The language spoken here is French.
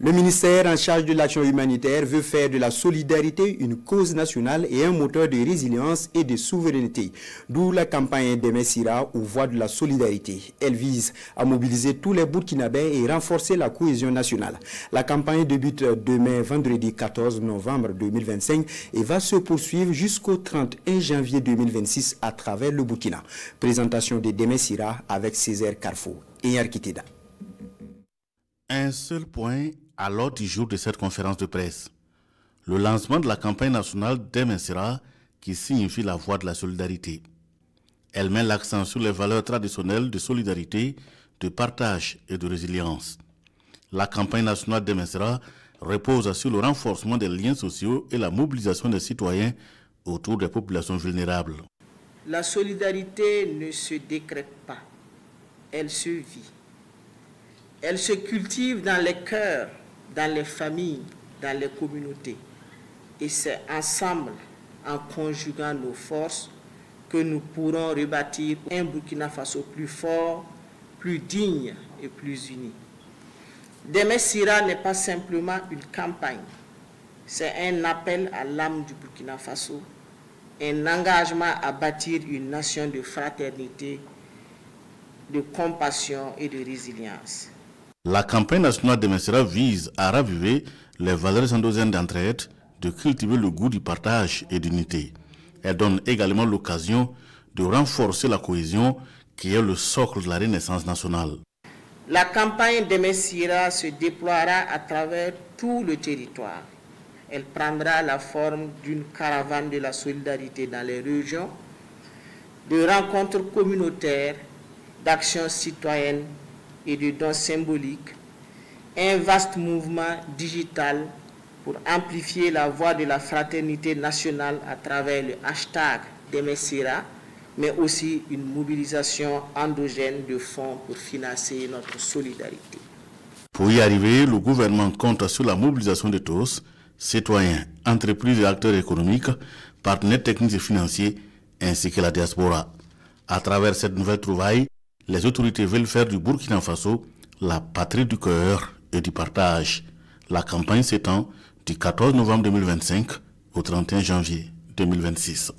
Le ministère en charge de l'action humanitaire veut faire de la solidarité une cause nationale et un moteur de résilience et de souveraineté. D'où la campagne Deme Sira aux voies de la solidarité. Elle vise à mobiliser tous les Burkinabés et renforcer la cohésion nationale. La campagne débute demain, vendredi 14 novembre 2025 et va se poursuivre jusqu'au 31 janvier 2026 à travers le Burkina. Présentation de Deme Sira avec Césaire Carrefour et Yarkitida. Un seul point à l'ordre du jour de cette conférence de presse. Le lancement de la campagne nationale Deme Sira qui signifie la voie de la solidarité. Elle met l'accent sur les valeurs traditionnelles de solidarité, de partage et de résilience. La campagne nationale Deme Sira repose sur le renforcement des liens sociaux et la mobilisation des citoyens autour des populations vulnérables. La solidarité ne se décrète pas, elle se vit. Elle se cultive dans les cœurs, dans les familles, dans les communautés. Et c'est ensemble, en conjuguant nos forces, que nous pourrons rebâtir un Burkina Faso plus fort, plus digne et plus uni. Deme Sira n'est pas simplement une campagne, c'est un appel à l'âme du Burkina Faso, un engagement à bâtir une nation de fraternité, de compassion et de résilience. La campagne nationale Deme Sira vise à raviver les valeurs endogènes d'entraide, de cultiver le goût du partage et d'unité. Elle donne également l'occasion de renforcer la cohésion qui est le socle de la renaissance nationale. La campagne Deme Sira se déploiera à travers tout le territoire. Elle prendra la forme d'une caravane de la solidarité dans les régions, de rencontres communautaires, d'actions citoyennes et de dons symboliques, un vaste mouvement digital pour amplifier la voix de la fraternité nationale à travers le hashtag Deme Sira, mais aussi une mobilisation endogène de fonds pour financer notre solidarité. Pour y arriver, le gouvernement compte sur la mobilisation de tous, citoyens, entreprises et acteurs économiques, partenaires techniques et financiers, ainsi que la diaspora. À travers cette nouvelle trouvaille, les autorités veulent faire du Burkina Faso la patrie du cœur et du partage. La campagne s'étend du 14 novembre 2025 au 31 janvier 2026.